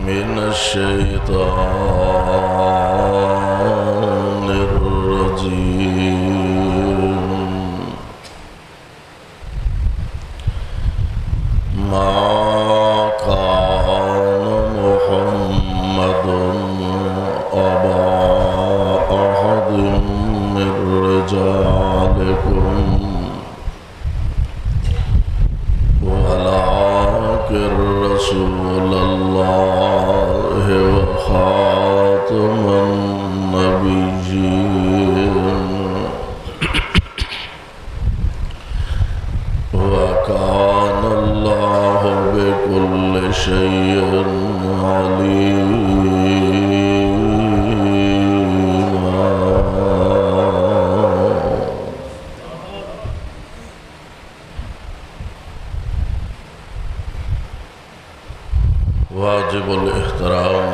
من الشيطان الرجيم ما كان محمد أبا أحد من رجالكم ولكن رسول الله وخاتم النبيين وكان الله بكل شيء عليما. واجب الاحترام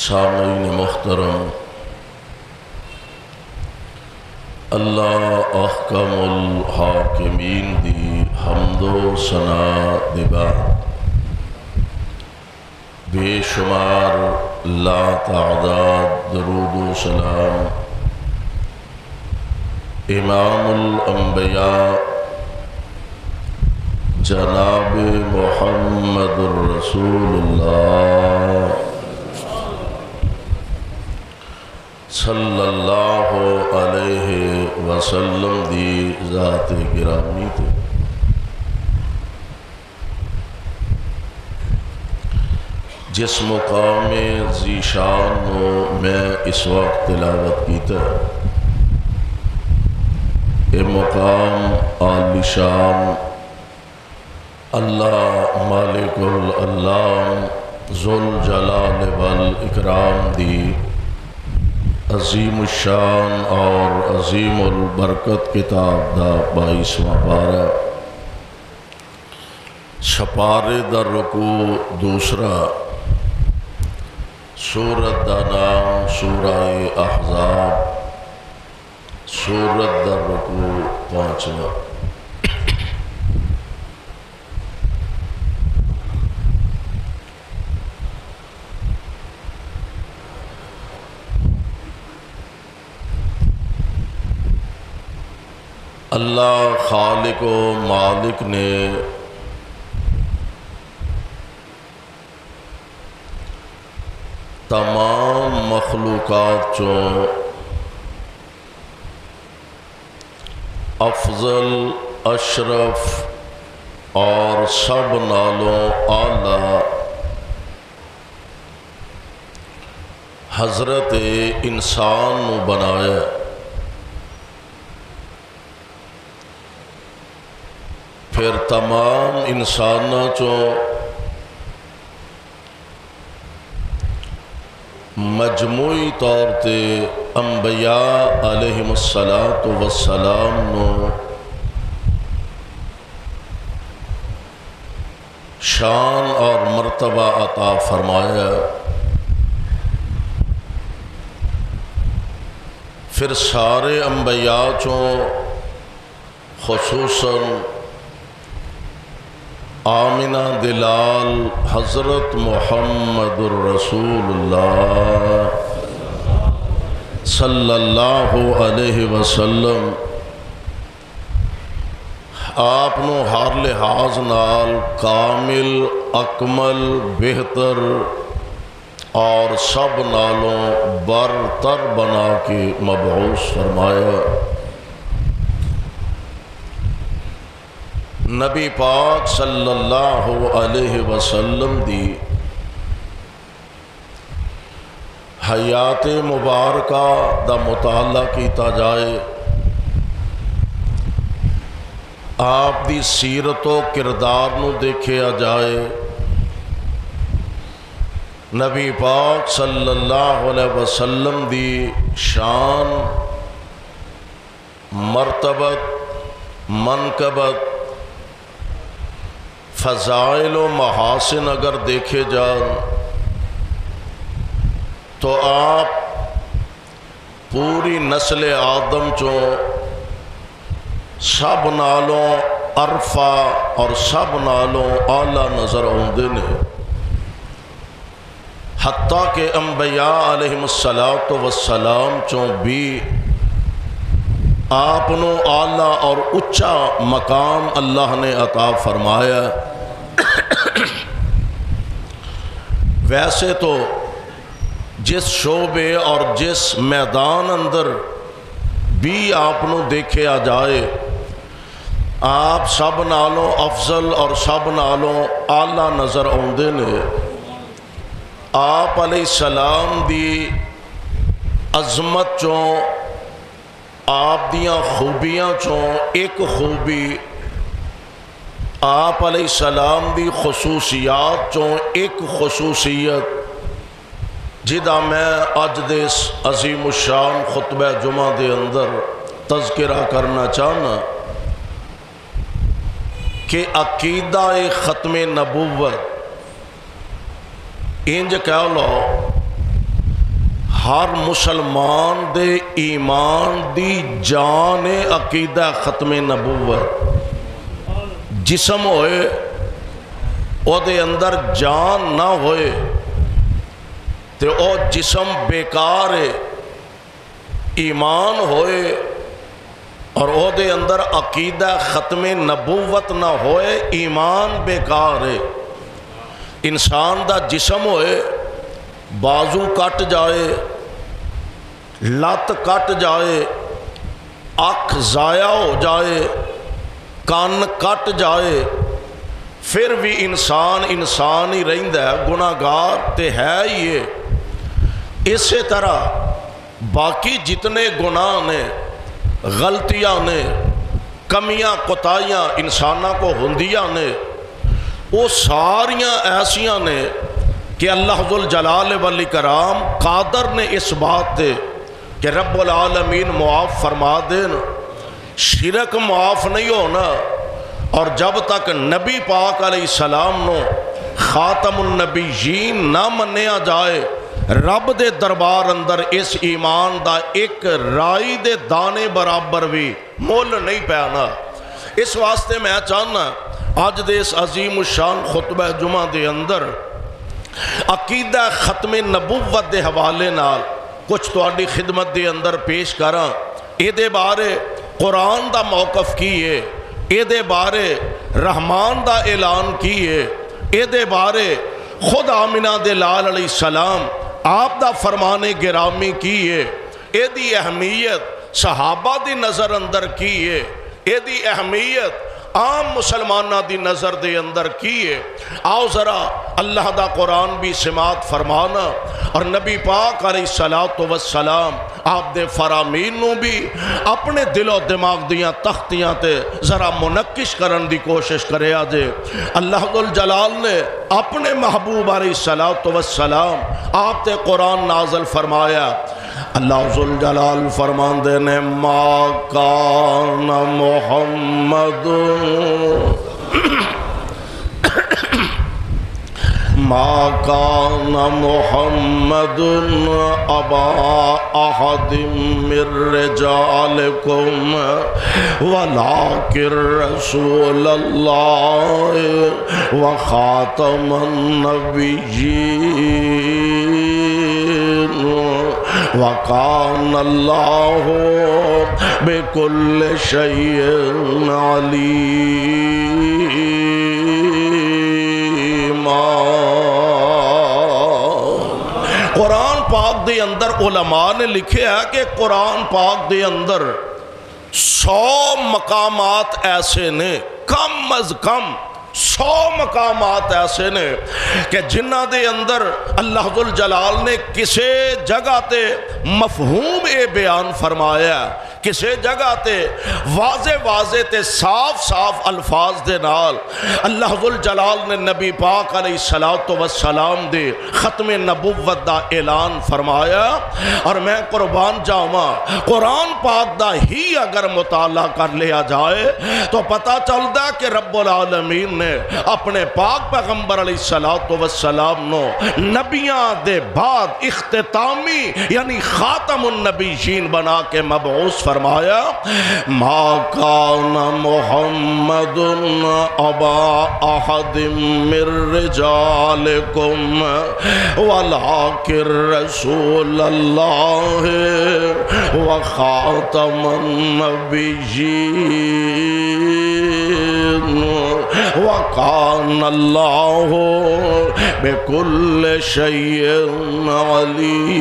سامعین محترم، اللہ احکم الحاکمین دی حمد و ثنا دبا بے شمار لا تعداد درود و سلام امام الانبیاء جناب محمد الرسول اللہ صلی اللہ علیہ وسلم دی ذات گرامی تے جس مقام ذیشان میں اس وقت تلاوت کیتا ہے، یہ مقام عالی شان اللہ مالک العلام ذوالجلال والاکرام دی عظیم الشان اور عظیم البرکت کتاب دا 22واں پارہ، سپارے در رکوع دوسرا، سورت دا نام سورہ احزاب، سورت در رکوع 5واں۔ اللہ خالق و مالک نے تمام مخلوقات چوں افضل، اشرف اور سب نالوں اعلیٰ حضرت انسان نو بنایا۔ پھر تمام انساناں چوں مجموعی طور تے انبیاء علیہم السلام نو شان اور مرتبہ عطا فرمایا۔ پھر سارے انبیاء چوں خصوصاً آمنہ دلال حضرت محمد الرسول اللہ صلی اللہ علیہ وسلم آپ نو ہر لحاظ نال کامل، اکمل، بہتر اور سب نالوں برتر بنا کے مبعوث فرمایا۔ نبی پاک صلی اللہ علیہ وسلم دی حیات مبارکہ دا مطالعہ کیتا جائے، آپ دی سیرت و کردار نو دیکھیا جائے، نبی پاک صلی اللہ علیہ وسلم دی شان، مرتبت، منقبت، فضائل و محاسن اگر دیکھے جائیں تو آپ پوری نسل آدم چوں سب نالوں عرفہ اور سب نالوں آلہ نظر آتے ہیں، حتیٰ کہ انبیاء علیہم السلام چوں بھی آپ نو اعلیٰ اور اچا مقام اللہ نے عطا فرمایا۔ ویسے تو جس شعبے اور جس میدان اندر بھی آپ نو دیکھے آ جائے، آپ سب نالوں افضل اور سب نالوں اعلیٰ نظر آتے ہیں۔ آپ علیہ السلام دی عظمت چوں، آپ دیاں خوبیاں چوں ایک خوبی، آپ علیہ السلام دی خصوصیات چوں ایک خصوصیت جدا میں اج دے عظیم الشان خطبہ جمعہ دے اندر تذکرہ کرنا چاہنا کہ عقیدہ ختم نبوت انج کہہ لو ہر مسلمان دے ایمان دی جان عقیدہ ختم نبوت۔ جسم ہوئے او دے اندر جان نہ ہوئے تے او جسم بیکار ہے، ایمان ہوئے اور او دے اندر عقیدہ ختم نبوت نہ ہوئے ایمان بیکار ہے۔ انسان دا جسم ہوئے، بازو کٹ جائے، لت کٹ جائے، اکھ ضائع ہو جائے، کان کٹ جائے، پھر بھی انسان ہی رہندا ہے، گناہگار تے ہے ہی ہے۔ اسی طرح باقی جتنے گناہ نے، غلطیاں نے، کمیاں کوتاہیاں انسانوں کو ہوندیاں نے، وہ ساریاں ایسیاں نے کہ اللہ ذوالجلال والاکرام قادر نے اس بات دے کہ رب العالمین معاف فرما دین۔ شرک معاف نہیں ہونا، اور جب تک نبی پاک علیہ السلام نو خاتم النبیین نہ منیا جائے، رب دے دربار اندر اس ایمان دا ایک رائی دے دانے برابر بھی مول نہیں پیانا۔ اس واسطے میں چاہنا آج دے اس عظیم الشان خطبہ جمعہ دے اندر عقیدہ ختم نبوت دے حوالے نال کچھ تواڈی خدمت دے اندر پیش کراں۔ اے دے بارے قرآن دا موقف کی ہے، اے دے بارے رحمان دا اعلان کی ہے، اے دے بارے خود آمنہ دے لال علیہ السلام آپ دا فرمان گرامی کی ہے، اے دی اہمیت صحابہ دی نظر اندر کی ہے، اے دی اہمیت عام مسلمانہ دی نظر دے اندر کیے۔ آؤ ذرا اللہ دا قرآن بھی سماعت فرمانا اور نبی پاک علیہ السلام آپ دے فرامین نو بھی اپنے دل و دماغ دیاں تختیاں تے ذرا منقش کرن دی کوشش کرے آجے۔ اللہ ذوالجلال نے اپنے محبوب علیہ السلام آپ تے قرآن نازل فرمایا۔ اللہ ذوالجلال فرمان دے نے ما کان محمد ما کان محمد ابا احد من رجالکم ولکن رسول اللہ وخاتم النبیین وَكَانَ اللَّهُ بِكُلِّ شَيْءٍ عَلِيمًا۔ قرآن پاک دے اندر علماء نے لکھے ہے کہ قرآن پاک دے اندر 100 مقامات ایسے نے، کم از کم 100 مقامات ایسے نے کہ جنہ دے اندر اللہ ذوالجلال نے کسے جگہ تے مفہوم اے بیان فرمایا، کسے جگہ تے واضح واضح تے صاف صاف الفاظ دے نال اللہ ذوالجلال نے نبی پاک علیہ السلام دے ختم نبوت دا اعلان فرمایا۔ اور میں قربان جاواں قرآن پاک دا ہی اگر مطالعہ کر لیا جائے تو پتہ چلدا کہ رب العالمین نے اپنے پاک پیغمبر علیہ السلام نو نبیاں دے بعد اختتامی یعنی خاتم النبیین بنا کے مبعوث فرمایا۔ فرمایا ما کان محمد ابا احد من رجالکم ولکن رسول اللہ وخاتم النبیین وکان اللہ بکل شیء علیما۔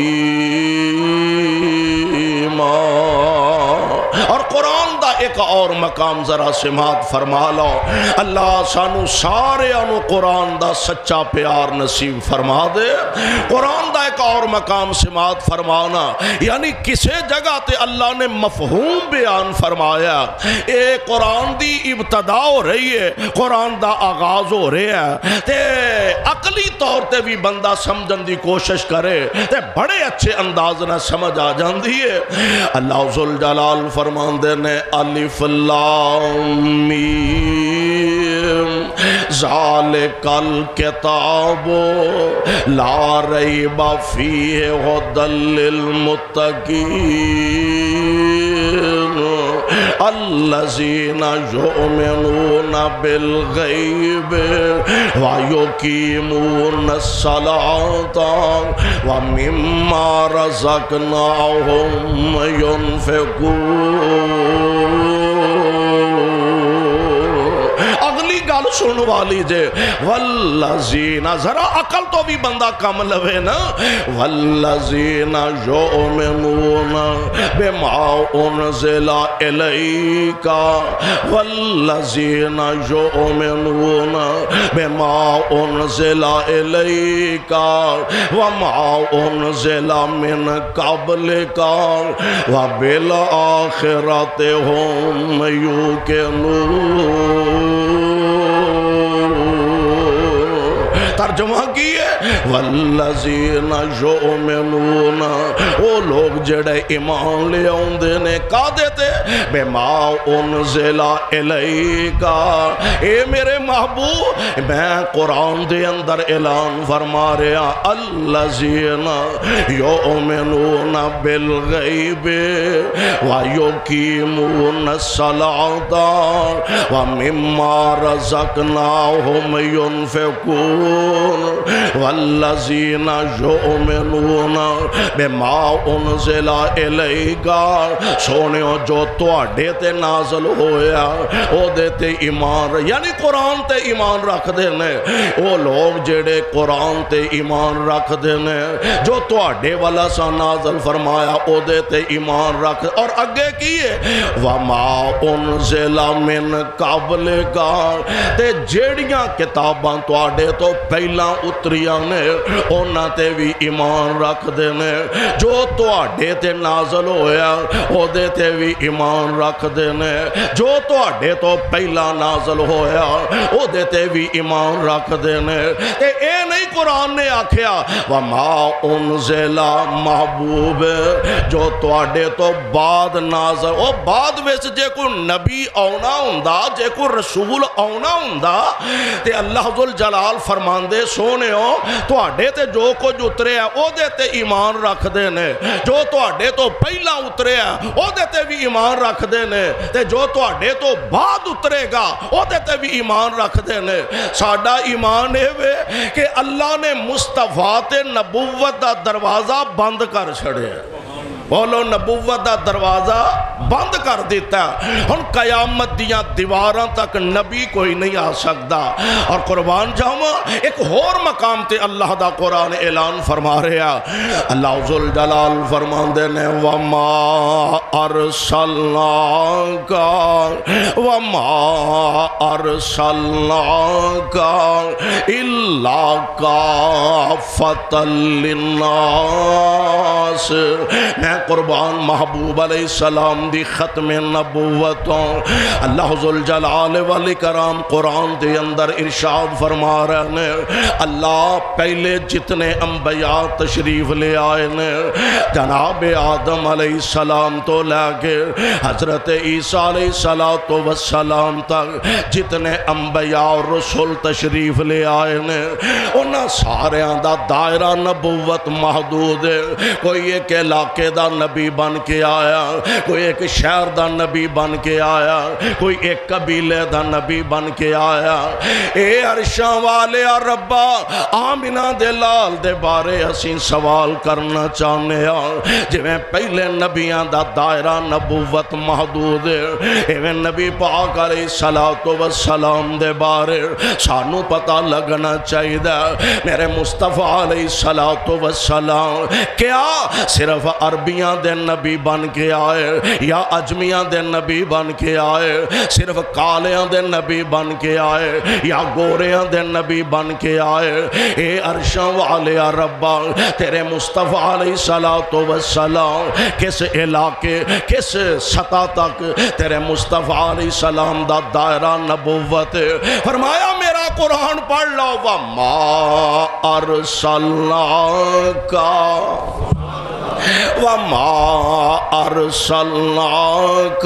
اور قرآن دا ایک اور مقام ذرا سماعت فرما لو، اللہ سانو سارے انو قرآن دا سچا پیار نصیب فرما دے۔ قرآن دا ایک اور مقام سماعت فرمانا، یعنی کسے جگہ تے اللہ نے مفہوم بیان فرمایا، اے قرآن دی ابتدا ہو رہی ہے، قرآن دا آغاز ہو رہا ہے، تے عقلی طور تے بھی بندہ سمجھن دی کوشش کرے تے بڑے اچھے انداز نہ سمجھ آ جاندی ہے۔ اللہ ذوالجلال فرماندے نے الف لام میم ذالک الکتاب لا ریب فیہ ھدی للمتقین الذین یؤمنون بالغیب ویقیمون الصلاۃ ومما رزقناہم ينفقون۔ اگلی گل سن والی جے والذین، ذرا عقل تو بھی بندہ کم لوے نا، والذین یؤمنون بما انزل الیک والذین یؤمنون بما انزل الیک وما انزل من قبلک وبالآخرۃ هم یوقنون۔ ترجمہ کیے والذین یؤمنون، وہ لوگ جڑے ایمان لے آندے نے کا دیتے بما انزل الیک، اے میرے محبوب میں قرآن دے اندر اعلان فرما رہا الذین یؤمنون بالغیب ویقیمون الصلاۃ ومما رزقناہم ينفقون والذین یؤمنون بما انزل الیک، سونیو جو تواڈے تے نازل ہویا او دے تے ایمان، یعنی قرآن تے ایمان رکھ دینے، او لوگ جڑے قرآن تے ایمان رکھ دینے، جو تواڈے والا سا نازل فرمایا او دے تے ایمان رکھ، اور اگے کیے وما انزل من قبلک، تے جیڑیاں کتاباں تواڈے تو پہلا اتریاں نے اونا تے بھی ایمان رکھ دینے، جو تواڈے تے نازل ہویا او دے تے بھی ایمان رکھ دینے، جو تواڈے تو پہلا نازل ہویا او دے تے بھی ایمان رکھ دینے۔ تے اے نہیں قرآن نے آکھیا وما انزل محبوب جو تواڈے تو بعد نازل، او بعد ویس جے کوئی نبی آنا ہوندا، جے کوئی رسول آنا ہوندا تے اللہ ذوالجلال فرماندے سونے ہو تواڈے تے جو کچھ اترے ہے او دے تے ایمان رکھ دینے، جو تواڈے تو پہلا اترے ہے او دے تے بھی ایمان رکھ دینے، تے جو تواڈے تو بعد اترے گا او دے تے بھی ایمان رکھ دینے۔ ساڈا ایمان ہے وے کہ اللہ نے مصطفیٰ تے نبوت دا دروازہ بند کر چھڑے، بولو نبوت دا دروازہ بند کر دیتا ہے، ہن قیامت دیاں دیواراں تک نبی کوئی نہیں آ سکتا۔ اور قربان جاواں ایک اور مقام تے اللہ دا قرآن اعلان فرما رہا، اللہ ذوالجلال فرماندے نے وما ارسلناک الا کافۃ للناس۔ میں قربان محبوب علیہ السلام دی ختم نبوتوں، اللہ ذوالجلال والاکرام قرآن دے اندر ارشاد فرما رہے ہیں، اللہ پہلے جتنے انبیاء تشریف لے آئے نے، جناب آدم علیہ السلام تو لے کے حضرت عیسیٰ علیہ السلام تک جتنے انبیاء اور رسول تشریف لے آئے نے، انہاں سارے دا دائرہ نبوت محدود ہے، کوئی ایک علاقے دا دا نبی بن کے آیا، کوئی ایک شہر دا نبی بن کے آیا، کوئی ایک قبیلے دا نبی بن کے آیا۔ اے عرشاں والے ربا آمنہ دے لال دے بارے اسیں سوال کرنا چاہنے ہیں۔ جویں پہلے نبیاں دا دائرہ نبوت محدود ہے، ایویں نبی پاک علیہ السلام دے بارے سانو پتہ لگنا چاہیے دا۔ میرے مصطفیٰ علیہ السلام کیا صرف عربیاں دے نبی بن کے آئے یا عجمیاں دے نبی بن کے آئے، صرف کالیاں دے نبی بن کے آئے یا گوریاں دے نبی بن کے آئے؟ اے عرشاں والے ربا تیرے مصطفیٰ علیہ السلام کس علاقے کس سطح تک تیرے مصطفیٰ علیہ السلام دا دائرہ نبوت؟ فرمایا میرا قرآن پڑھ لو، وَمَا أَرْسَلْنَاكَ وَمَا أَرْسَلْنَاكَ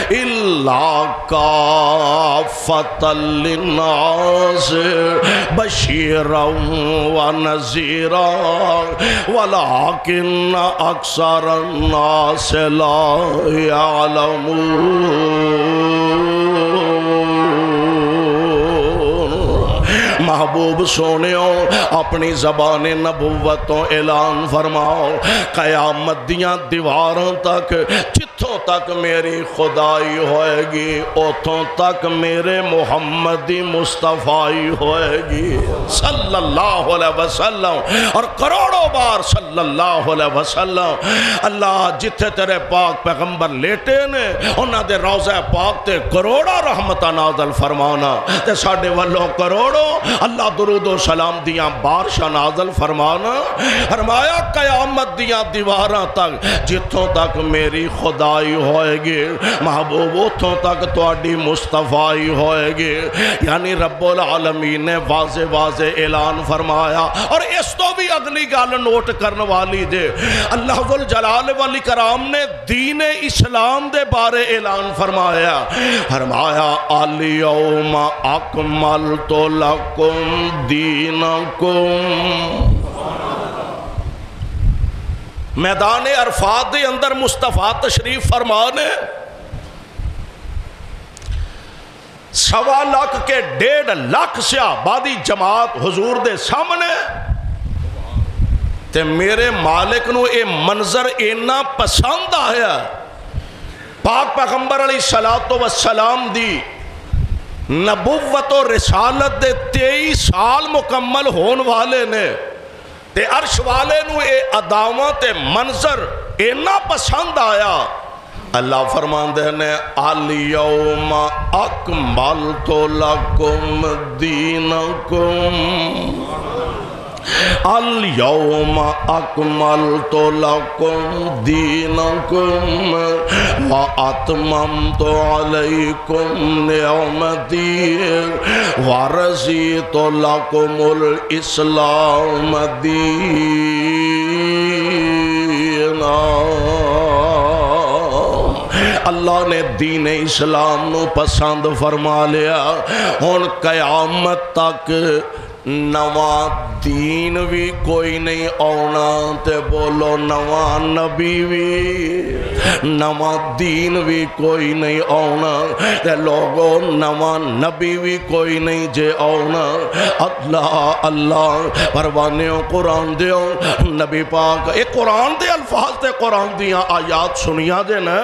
إِلَّا كَافَّةً لِلنَّاسِ بَشِيرًا وَنَذِيرًا وَلَكِنَّ أَكْثَرَ النَّاسِ لَا يَعْلَمُونَ۔ محبوب سونیوں اپنی زبان نبوتوں اعلان فرماؤ، قیامت دیاں دیواراں تک جتھوں تک میری خدائی ہوئے گی اتھوں تک میرے محمدی مصطفی ہوئے گی صلی اللہ علیہ وسلم، اور کروڑوں بار صلی اللہ علیہ وسلم۔ اللہ جتھے تیرے پاک پیغمبر لیٹے نے انہاں دے روضہ پاک تے کروڑا رحمتہ نازل فرمانا، تے ساڑھے والوں کروڑوں اللہ درود و سلام دیاں بارشاں نازل فرمانا۔ فرمایا قیامت دیاں دیواراں تک جتھوں تک میری خدائی ہوئے گی محبوب اتھوں تک تواڈی مصطفی ہوئے گی۔ یعنی رب العالمین نے واضح واضح اعلان فرمایا۔ اور اس تو بھی اگلی گل نوٹ کرنے والی جے، اللہ ذوالجلال والاکرام نے دین اسلام دے بارے اعلان فرمایا۔ فرمایا الیوم اکملت لکم دینکم۔ میدان عرفات دے اندر مصطفیٰ تشریف فرمانے 1.25 لاکھ کے 1.5 لاکھ سے آبادی جماعت حضور دے سامنے، تے میرے مالک نو اے منظر اینا پسند آیا۔ پاک پیغمبر علیہ السلام دی نبوت و رسالت دے 23 سال مکمل ہون والے نے، تے عرش والے نو اے اداواں تے منظر اینا پسند آیا، اللہ فرماندے نے الیوم اکملت لکم دینکم، الیوم اکملت لکم دینکم واتممت علیکم نعمتی ورضیت لکم الاسلام دینا۔ اللہ نے دین اسلام نو پسند فرما لیا۔ ہن قیامت تک نواں دین بھی کوئی نہیں آنا، تے بولو نواں نبی بھی، نواں دین بھی کوئی نہیں آنا، تے لوگو نواں نبی بھی کوئی نہیں جے آنا۔ اللہ اللہ پروانیوں قرآن دیو نبی پاک اے قرآن دے الفاظ تے قرآن دیاں آیات سنیا دے نا۔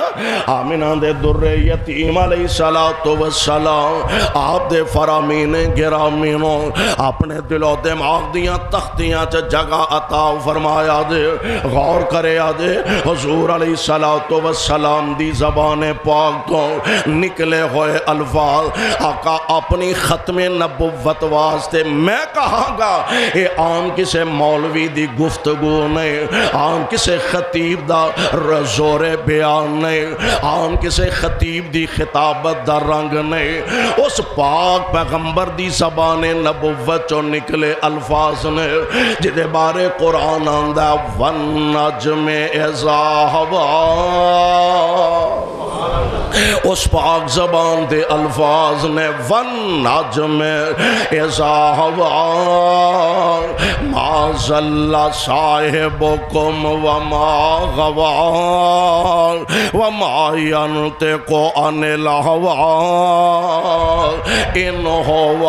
آمینہ دے در یتیم علیہ السلام آپ دے فرامین گرامینوں اپنے دل و دماغ دیاں تختیاں چا جگہ عطا فرمایا دے۔ غور کرے آدے حضور علیہ السلام دی زبان پاک تو نکلے ہوئے الفاظ آقا اپنی ختم نبوت واسطے میں کہاں گا اے عام کسے مولوی دی گفتگو نہیں، عام کسے خطیب دا زور بیان نہیں، عام کسے خطیب دی خطابت دا رنگ نہیں، اس پاک پیغمبر دی زبان نبوت چو نکلے الفاظ نے جدے بارے قرآن آندہ وَالنَّجْمِ اِذَا هَوَىٰ، اس پاک زبان دے الفاظ نے وَالنَّجْمِ اِذَا هَوَىٰ مَا ضل صاحبكم وما غوى وما ينطق عن الهوى إن هو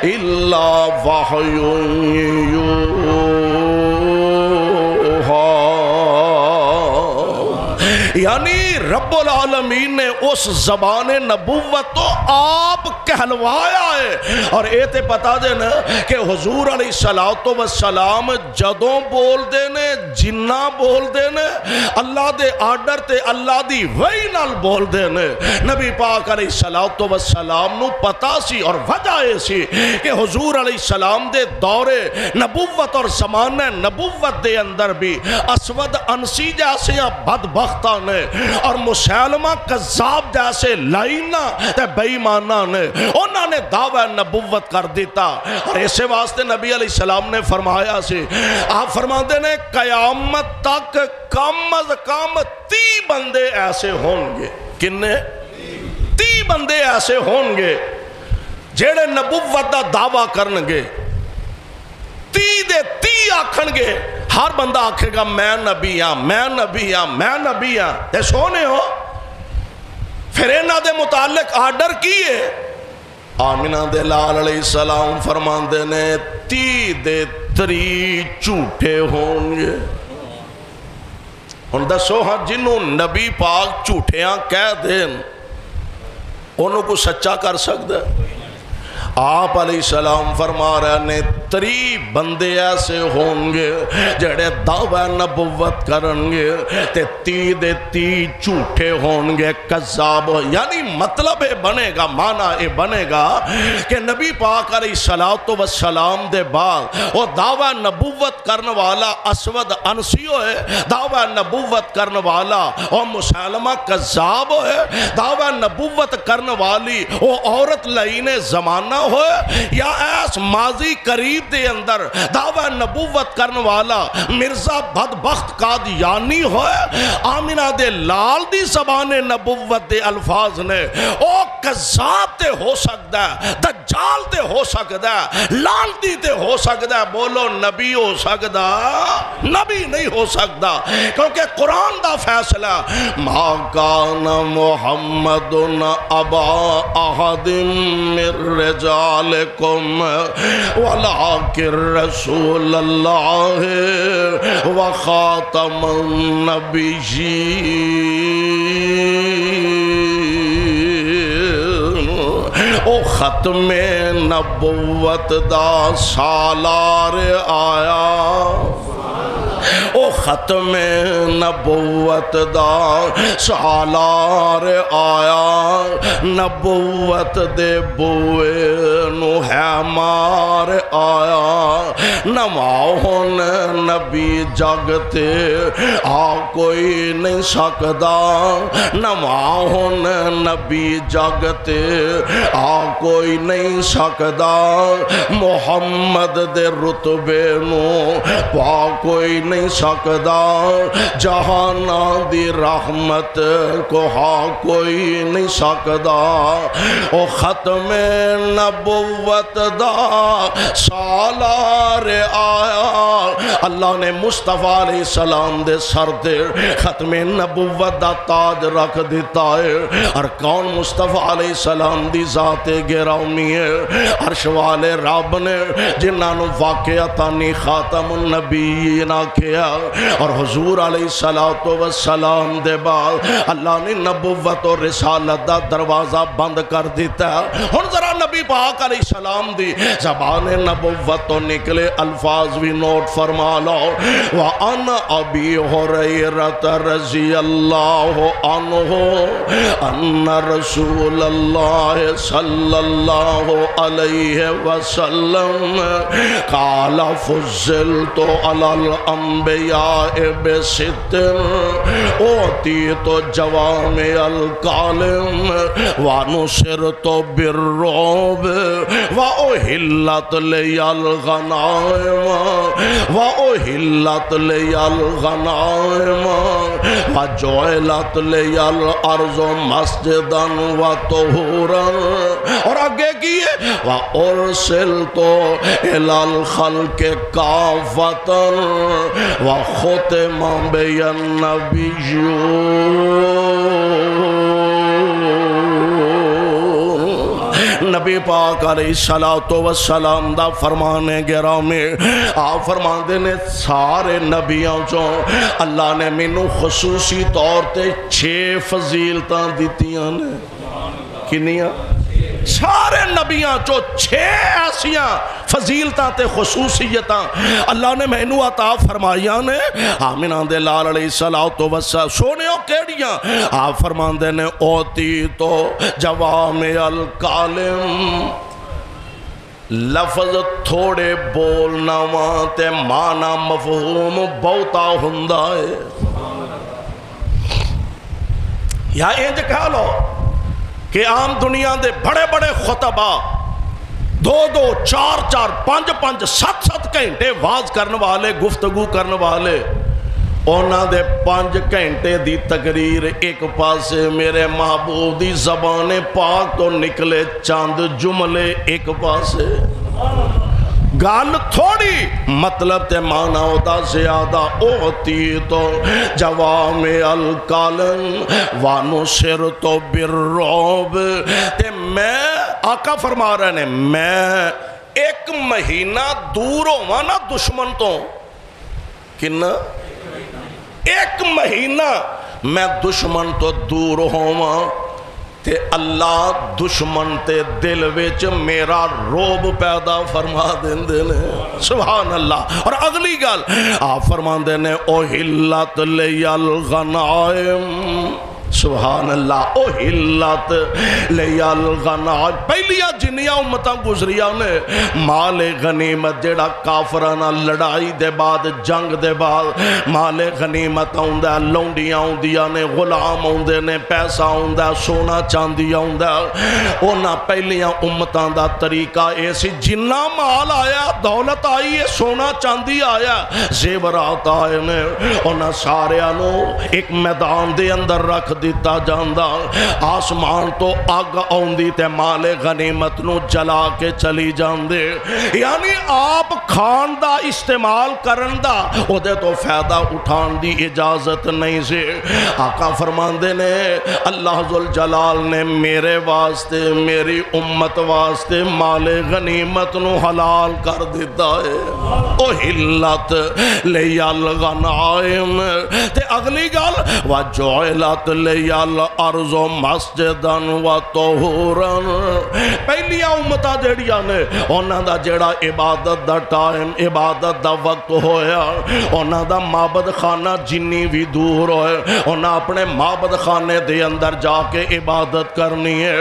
إلا وحي يوحى. یعنی رب العالمین نے اس زبان نبوت تو آپ کہلوایا ہے. اور اے تے پتا دینا کہ حضور علیہ السلام جدوں بول دینے جنہ بول دینے اللہ دے آرڈر تے اللہ دی وحی نال بول دینے. نبی پاک علیہ السلام نو پتا سی اور وجہ سی کہ حضور علیہ السلام دے دور نبوت اور زمانہ نبوت دے اندر بھی اسود انسی جیسے بدبختہ نے اور مسلمہ کذاب جیسے لائنہ تے بیمانہ نے انہوں نے دعوی نبوت کر دیتا. اور اسے واسطے نبی علیہ السلام نے فرمایا سی, آپ فرماتے نے قیامت تک کم از کم 30 بندے ایسے ہوں گے. کنے 30 بندے ایسے ہوں گے جیڑے نبوت دا دعویٰ کرنگے, 30 دے 30 آکھن گے. ہر بندہ آکھے گا میں نبی ہاں, میں نبی ہاں, میں نبی ہاں. تے سونے ہو پھر انہاں دے متعلق آرڈر کیے. آمینہ دے لال علیہ السلام فرماندے نے 30 دے 30 جھوٹے ہوں گے. ان دسو ہاں جنہوں نبی پاک جھوٹیاں کہہ دیں انہوں کو سچا کر سکتا ہے؟ آپ علیہ السلام فرما رہے نے 30 بندے ایسے ہوں گے جڑے دعوی نبوت کرنگے تے 30 دے 30 جھوٹے ہوں گے کذاب. یعنی مطلب یہ بنے گا, معنی یہ بنے گا کہ نبی پاک علیہ السلام دے بعد وہ دعوی نبوت کرنے والا اسود انسی ہوئے, دعوی نبوت کرنے والا وہ مسلمہ کذاب ہوئے, دعوی نبوت کرنے والی وہ عورت لعین زمانہ ہوئے, یا ایس ماضی قریب دے اندر دعوی نبوت کرنے والا مرزا بدبخت قادیانی ہوئے. آمینہ دے لال دی زبان نبوت دے الفاظ نے او کذاب تے ہو سکتا ہے, دجال تے ہو سکتا ہے, لانتی تے ہو سکتا ہے. بولو نبی ہو سکتا؟ نبی نہیں ہو سکتا, کیونکہ قرآن دا فیصلہ ما کان محمد ابا احد من رجالکم ولکن رسول اللہ وخاتم النبیین. او ختم نبوت دا سالار آیا, او ختم نبوت دا سالار آیا, نبوت دے بوئے نو ہے مار آیا. نماؤن نبی جگتے آ کوئی نہیں سکدا, نماؤن نبی جگتے آ کوئی نہیں سکدا. محمد دے رتبے نو پا کوئی نہیں سکدا, جہانا دی رحمت کو ہاں کوئی نہیں سکدا. او ختم نبوت دا سالار آیا. اللہ نے مصطفیٰ علیہ السلام دے سر دے ختم نبوت دا تاج رکھ دیتا ہے. اور کون مصطفیٰ علیہ السلام دی ذات گرامی ہے؟ عرش والے رب نے جنہاں نو واقعتانی خاتم النبیین کیا. اور حضور علیہ السلام دے بعد اللہ نے نبوت اور رسالت دا دروازہ بند کر دیتا ہے. ہن ذرا نبی پاک علیہ السلام دی زبان نبوت تو نکلے الفاظ بھی نوٹ فرما لو. وَأَنَ أَبِي هُرَيْرَةَ رَضِيَ اللَّهُ عَنْهُ أَنَّ رَسُولَ اللَّهِ صَلَّى اللَّهُ عَلَيْهِ وَسَلَّمَ قَالَ فُضِّلْتُ عَلَى الْأَنْبِيَاءِ بِسِتٍ أُوتِيتُ جَوَامِعَ الْكَلِمِ وَنُصِرْتُ بِالرُّعْبِ وَأُحِلَّتْ لِيَ الْغَنَائِمُ احلت لی الغنائم وجعلت لی الارض مسجدا وطہورا، اور آگے کی ہے وارسلت الی الخلق کافۃ وختم بی النبیون۔ نبی پاک علیہ السلام دا فرمانے گرامی، آپ فرماندے نے سارے نبیوں چوں اللہ نے مینوں خصوصی طور تے 6 فضیلتاں دتیاں نے۔ کنیاں؟ سارے نبیاں چو 6 ایسیاں فضیلتاں تے خصوصیتاں اللہ نے مینوں عطا فرمائیاں نے۔ آمینہ دے لال علیہ السلام سونیوں کیڑیاں؟ آپ فرماندے نے اوتی تو جوامع الکالم، لفظ تھوڑے بولنا وہاں تے معنی مفہوم بہتا ہوندا ہے۔ یا انج کہہ لو کہ عام دنیا دے بڑے بڑے خطبہ 2-2 4-4 5-5 7-7 گھنٹے واز کرنے والے، گفتگو کرنے والے، اونا دے 5 گھنٹے دی تقریر ایک پاسے، میرے محبوب دی زبان پاک تو نکلے چاند جملے ایک پاسے۔ گال تھوڑی مطلب تے معنی ہوتا زیادہ۔ اوتی تو جوامع الکالم وانصرت بالرعب، تے میں آقا فرما رہے ہیں میں 1 مہینہ دور ہوا نا دشمن تو، کنا 1 مہینہ میں دشمن تو دور ہوا تے اللہ دشمن تے دل وچ میرا روب پیدا فرما دیندے نے۔ سبحان اللہ۔ اور اگلی گل آپ فرماندے نے احلت لی الغنائم، سبحان اللہ، احلت لی الغنائم، پہلیاں جنیاں امتاں گزریاں نے مال غنیمت جڑا کافرانہ لڑائی دے بعد جنگ دے بعد مال غنیمت آؤندہ، لونڈیاں آؤندیاں نے، غلام آؤندے نے، پیسہ آؤندہ، سونا چاندی آؤندہ۔ اونا پہلیاں امتاں دا طریقہ ایسی جنہ مال آیا، دولت آئی ہے، سونا چاندی آیا، زیورات آئے نے، اونا سارے آنو ایک میدان دے اندر رکھ دیتا جاندہ، آسمان تو آگ آؤندی تے مال غنیمت نو جلا کے چلی جاندے۔ یعنی آپ کھان دا استعمال کرن دا او دے تو فائدہ اٹھان دی اجازت نہیں سے۔ آقا فرماندے نے اللہ ذوالجلال نے میرے واسطے، میری امت واسطے مال غنیمت نو حلال کر دیتا ہے۔ احلت لی الغنائم، تے اگلی گل وجعلت لی الارض مسجدا وطہورا، پہلیاں امتاں جڑیاں نے انہاں دا جڑا عبادت دا ٹائم، عبادت دا وقت ہویا، انہاں دا معبد خانہ جنی بھی دور ہوئے، انہاں اپنے معبد خانے دے اندر جا کے عبادت کرنی ہے۔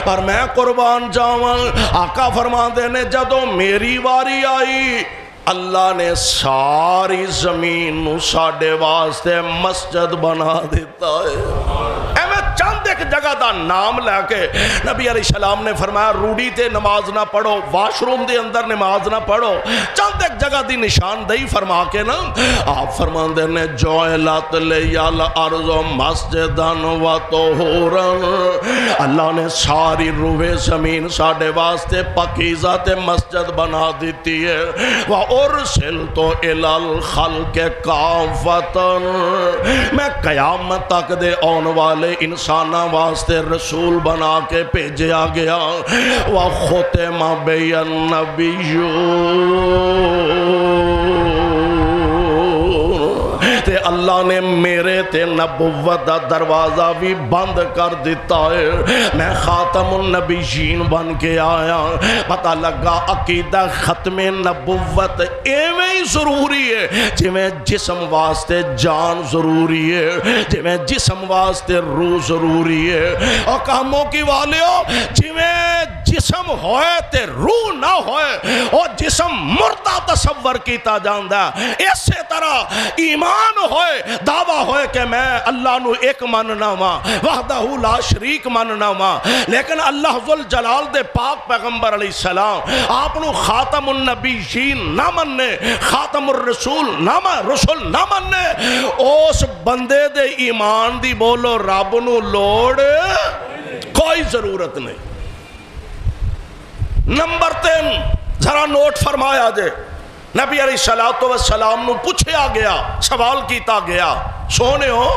اور میں قربان جاواں، آقا فرماندے نے جدوں میری واری آئی اللہ نے ساری زمین نو ساڑے واسطے مسجد بنا دیتا ہے۔ چند ایک جگہ دا نام لے کے نبی علیہ السلام نے فرمایا روڑی تے نماز نہ پڑھو، واش روم دے اندر نماز نہ پڑھو، چند ایک جگہ دی نشاندہی فرما کے نا آپ فرماندے نے جعلت لی الارض مسجدا وطہورا، اللہ نے ساری روئے زمین ساڑے واسطے پاکیزہ تے مسجد بنا دیتی ہے۔ وَأُرْسِلْتُ إِلَى الْخَلْقِ كَافَّةً، میں قیامت تک دے آن والے انسانہ واسطے رسول بنا کے بھیجا گیا۔ وَخُتِمَ بِيَ النَّبِيُّونَ، تے اللہ نے میرے تے نبوت دا دروازہ بھی بند کر دیتا ہے، میں خاتم النبیین بن کے آیا۔ پتہ لگا عقیدہ ختم نبوت ایویں ہی ضروری ہے جویں جسم واسطے جان ضروری ہے، جویں جسم واسطے روح ضروری ہے۔ اور کاموں کی والیو جویں جسم ہوئے تے روح نہ ہوئے، اور جسم مردہ تصور کیتا جاندا ہے۔ اسی طرح ایمان ہوئے دعویٰ ہوئے کہ میں اللہ نو ایک مننا وا، وحدہ لا شریک مننا وا، لیکن اللہ ذوالجلال دے پاک پیغمبر علیہ السلام آپ نو خاتم النبیین نہ مننے، خاتم الرسول رسول نہ مننے، اس بندے دے ایمان دی بولو رب نو لوڑ کوئی ضرورت نہیں۔ نمبر 3 ذرا نوٹ فرمایا جے، نبی علیہ السلام نو پوچھیا گیا، سوال کیتا گیا، سونے ہو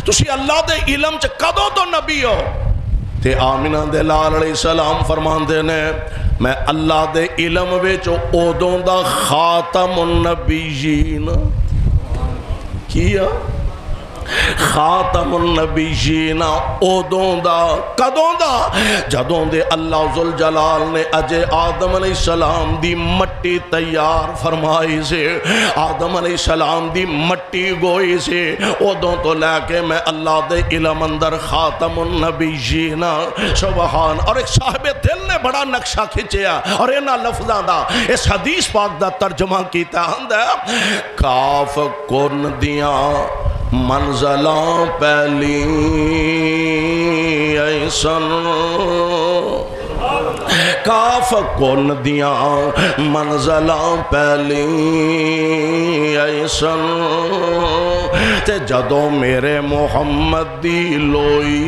تسی اللہ دے علم چ کدوں تو نبی ہو؟ تے آمینہ دے لال علیہ السلام فرماندے نے میں اللہ دے علم وچ اودوں دا خاتم النبیین کیا، خاتم النبیین اودوں دا کدوں دا جدوں دے اللہ ذوالجلال نے اجے آدم علیہ السلام دی مٹی تیار فرمائی سے، آدم علیہ السلام دی مٹی گوئی سے، اودوں تو لے کے میں اللہ دے علم اندر خاتم النبیین سبحان۔ اور ایک صاحب دل نے بڑا نقشہ کھچیا اور انہاں لفظاں دا اس حدیث پاک دا ترجمہ کیتا ہندا کاف کن دیاں منزلاں پہلی ایسن، کاف کن دیاں منزلاں پہلی ایسن، تے جدوں میرے محمد دی لوئی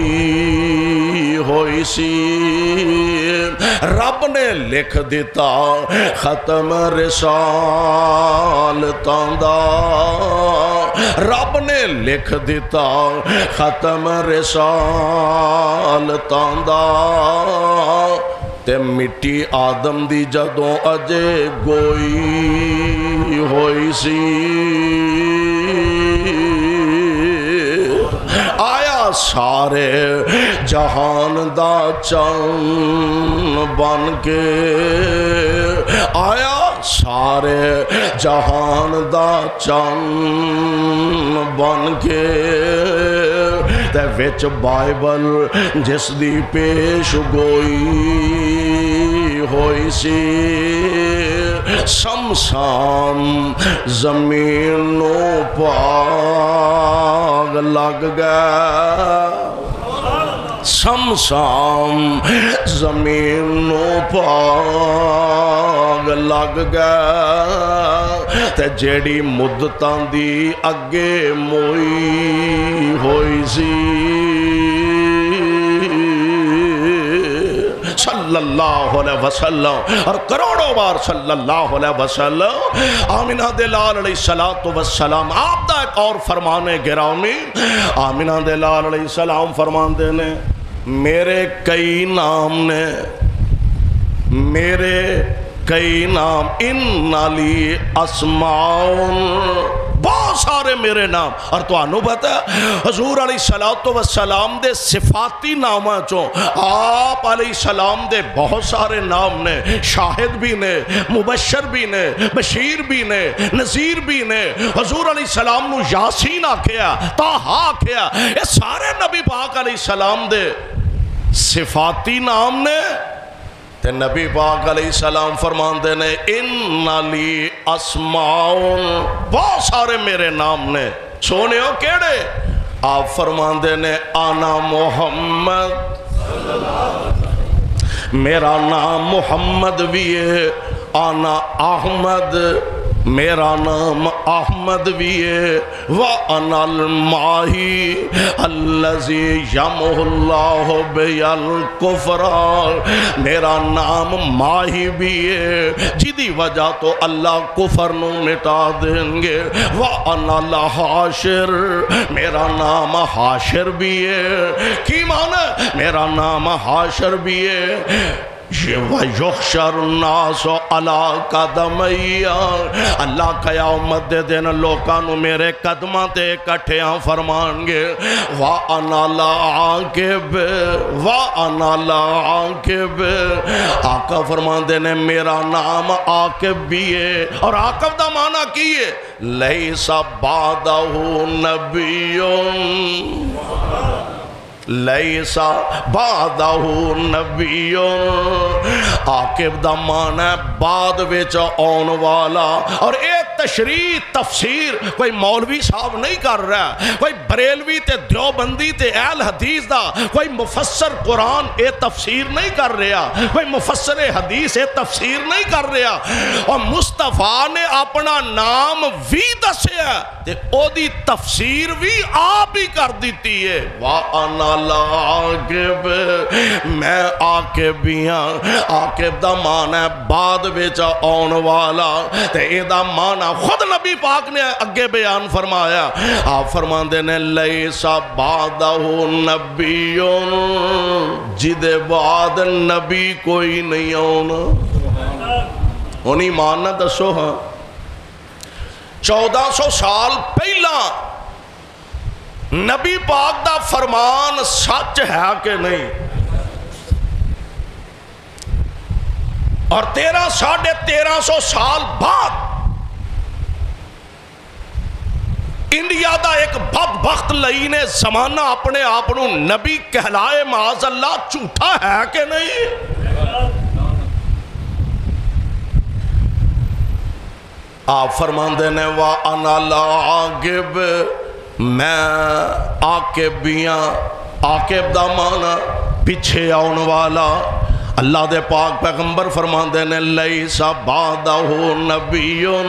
ہوئی سی رب نے لکھ دیتا ختم رسالتاں دا، رب نے لکھ دیتا ختم رسالتاں دا، تے مٹی آدم دی جدوں اجے گوئی ہوئی سی آیا سارے جہان دا چن بن کے، آیا سارے جہان دا چن بن کے، تے وچ بائبل جس دی پیش گوئی ہوئی سی سمسام زمین نو پاگ لگ گیا، سمسام زمین نو پاگ لگ گیا، تے جیڑی مدتاں دی اگے موئی ہوئی سی صلی اللہ علیہ وسلم، اور کروڑوں بار صلی اللہ علیہ وسلم۔ آمینہ دے لال علیہ السلام آپ دا ایک اور فرمانے گرامی، آمینہ دے لال علیہ السلام فرمان دینے میرے کئی نام نے، میرے کئی نام، ان لی اسماء بہت سارے میرے نام، اور تو انو پتا ہے حضور علیہ السلام دے صفاتی نامہ چوں آپ علیہ السلام دے بہت سارے نام نے، شاہد بھی نے، مبشر بھی نے، بشیر بھی نے، نذیر بھی نے، حضور علیہ السلام نو یاسین آکھیا، طٰہٰ آکھیا، یہ سارے نبی پاک علیہ السلام دے صفاتی نام نے، تے نبی پاک علیہ السلام فرمان دینے ان لی اسماء بہت سارے میرے نام نے، سونے ہو کیڑے؟ آپ فرمان دینے آنا محمد، میرا نام محمد بھی ہے، آنا احمد، میرا نام احمد بھی ہے، وَأَنَا الْمَاهِ الَّذِي يَمْحُو اللَّهُ بِهِ الْكُفْرَ، میرا نام ماہی بھی ہے جدی وجہ تو اللہ کفر نو مٹا دیں گے، وَأَنَا الْحَاشِرُ، میرا نام حاشر بھی ہے، کی معنی میرا نام حاشر بھی ہے، وَيُحْشَرُ النَّاسُ عَلَىٰ قَدَمَيَّ، اللہ قیامت دے دن لوکانو میرے قدمہ تے کٹھیاں فرمان گے، وَأَنَا الْعَاقِبُ وَأَنَا الْعَاقِبُ، آقا فرمان دینے میرا نام عاقب بھی ہے، اور عاقب دا معنی کیے لَيْسَ بَعْدَهُ نَبِيٌّ، لیسا بعدہ نبیون، عاقب دا معنی ہے بعد وچ آن والا. اور اے تشریح تفسیر کوئی مولوی صاحب نہیں کر رہا، کوئی بریلوی تے دیوبندی تے اہل حدیث دا کوئی مفسر قرآن اے تفسیر نہیں کر رہا، کوئی مفسر حدیث اے تفسیر نہیں کر رہا. اور مصطفیٰ نے اپنا نام بھی دسیا تے او دی تفسیر بھی آپ ہی کر دیتی ہے. وَأَنَا الْعَاقِبُ، میں عاقبیاں. عاقب دا معنی ہے بعد وچ آن والا، تے اے دا معنی خود نبی پاک نے اگے بیان فرمایا. آپ فرماندے نے لیسا بعدہ نبیون، جدے بعد نبی کوئی نہیں آنا. ہن ایمان نہ دسو ہاں 1400 سال پہلا نبی پاک دا فرمان سچ ہے کہ نہیں؟ اور 1350 سال بعد انڈیا دا ایک بدبخت لئی نے زمانہ اپنے آپنوں نبی کہلائے معاذ اللہ جھوٹا ہے کہ نہیں؟ آپ فرماندے نے وَأَنَا الْعَاقِبُ، میں عاقبیاں. عاقب دا معنی پیچھے آن والا. اللہ دے پاک پیغمبر فرماندے نے لیسا بعدہ نبیون،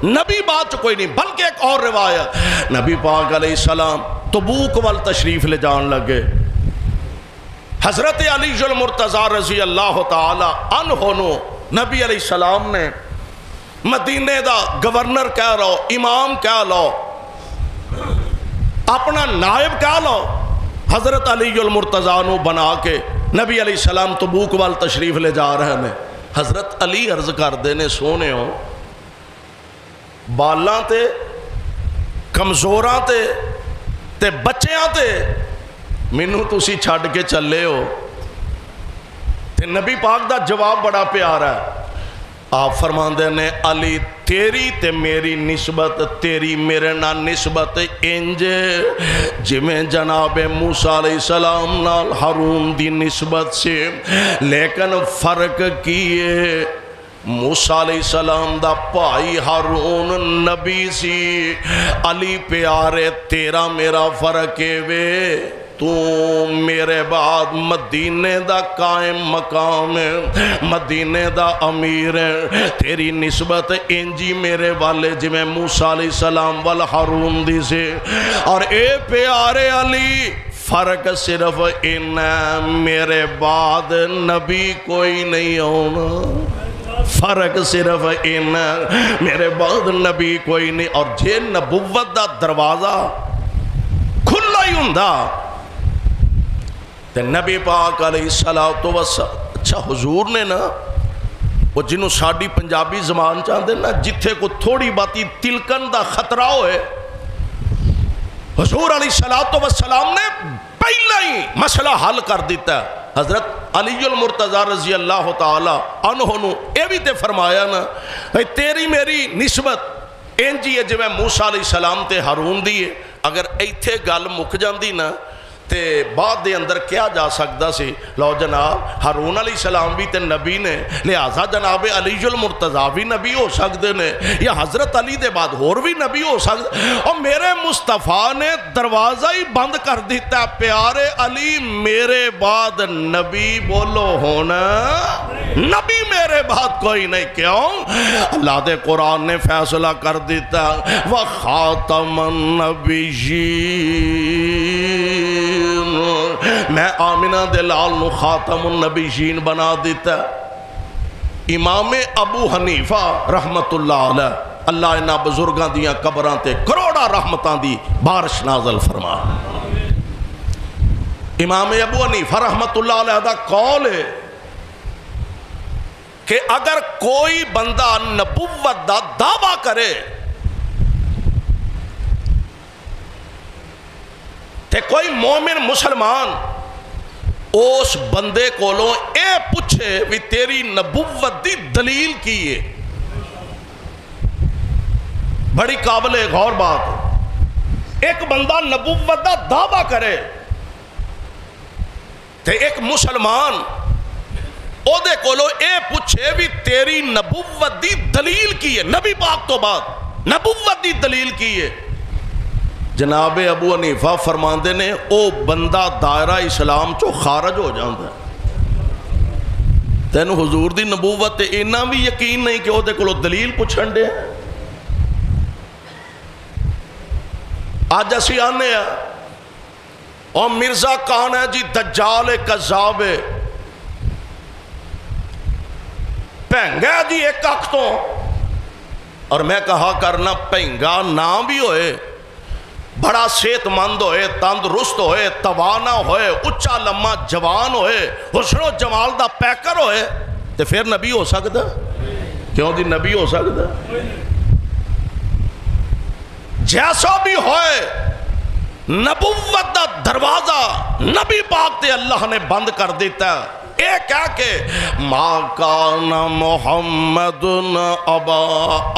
نبی بات کوئی نہیں. بلکہ ایک اور روایت، نبی پاک علیہ السلام تبوک وال تشریف لے جان لگے. حضرت علی المرتضیٰ رضی اللہ تعالی عنہ نو نبی علیہ السلام نے مدینے دا گورنر کہہ لو، امام کہہ لو، اپنا نائب کہہ لو، حضرت علی المرتضیٰ نو بنا کے نبی علیہ السلام تبوک وال تشریف لے جا رہے ہیں. حضرت علی عرض کر دینے سونے ہو بالاں تے کمزوراں تے بچیاں تے مینوں تسی چھڈ کے چلے ہو. تے نبی پاک دا جواب بڑا پیارا ہے. آپ فرماندے نے علی تیری تے میری نسبت، تیری میرے نہ نسبت انج جمیں جناب موسیٰ علیہ السلام نال ہارون دی نسبت سے. لیکن فرق کیے موسیٰ علیہ السلام دا بھائی ہارون نبی سی، علی پیارے تیرا میرا فرق ہے وے تو میرے بعد مدینے دا قائم مقام ہے، مدینے دا امیر ہے. تیری نسبت انجی میرے والے جمیں موسیٰ علیہ السلام والہارون دی سے. اور اے پیارے علی فرق صرف ان میرے بعد نبی کوئی نہیں ہونا، فرق صرف ان میرے بعد نبی کوئی نہیں. اور جے نبوت دا دروازہ کھلا ہی ہوندا تے نبی پاک علیہ السلام. اچھا حضور نے نا وہ جنہوں ساڑی پنجابی زبان چاہتے نا جتھے کو تھوڑی باتی تلکن دا خطرہ ہوئے، حضور علیہ السلام نے پہلا ہی مسئلہ حل کر دیتا ہے. حضرت علی المرتضیٰ رضی اللہ تعالی عنہ نو اے بھی تے فرمایا نا تیری میری نسبت انجی ہے جویں موسیٰ علیہ السلام تے ہارون دی ہے. اگر ایتھے گل مک جاندی نا تے بعد دے اندر کیا جا سکتا سی؟ لو جناب ہارون علیہ السلام بھی تے نبی نے، لہذا جناب علی المرتضیٰ بھی نبی ہو سکتے نے، یا حضرت علی دے بعد اور بھی نبی ہو سکتے. اور میرے مصطفیٰ نے دروازہ ہی بند کر دیتا ہے. پیارے علی میرے بعد نبی بولو ہونا، نبی میرے بعد کوئی نہیں. کیوں؟ اللہ دے قرآن نے فیصلہ کر دیتا وَخَاتَمَ النَّبِيِّينَ، میں آمنہ دلال نو خاتم النبیین بنا دیتا. امام ابو حنیفہ رحمت اللہ علیہ، اللہ انہا بزرگاں دیاں قبران تے کروڑا رحمتان دی بارش نازل فرما. امام ابو حنیفہ رحمت اللہ علیہ دا قول ہے کہ اگر کوئی بندہ نبوت دا دعویٰ کرے تے کوئی مومن مسلمان اس بندے کولوں اے پوچھے بھی تیری نبوت دی دلیل کی ہے، بڑی قابل غور بات ہے. ایک بندہ نبوت دا دعویٰ کرے تے ایک مسلمان او دے کولو اے پوچھے بھی تیری نبوت دی دلیل کی ہے، نبی پاک تو بعد نبوت دی دلیل کی ہے؟ جناب ابو حنیفہ فرماندے نے او بندہ دائرہ اسلام چو خارج ہو جاندہ ہے۔ تینو حضور دی نبوت تے اینا بھی یقین نہیں کہ او دے کولو دلیل پوچھن دے ہیں۔ آج اسی آنے ہیں اور مرزا کان ہے جی دجال کذاب ہے، پہنگا جی ایک اکھ تو، اور میں کہا کرنا پہنگا نہ بھی ہوئے، بڑا صحت مند ہوئے، تندرست ہوئے، توانا ہوئے، اچھا لمحہ جوان ہوئے، حسن و جمال دا پیکر ہوئے، تے پھر نبی ہو سکتا؟ کیوں دی نبی ہو سکتا؟ جیسا بھی ہوئے نبوت دا دروازہ نبی پاک تے اللہ نے بند کر دیتا ہے۔ اے کہہ کے ما کان محمد ابا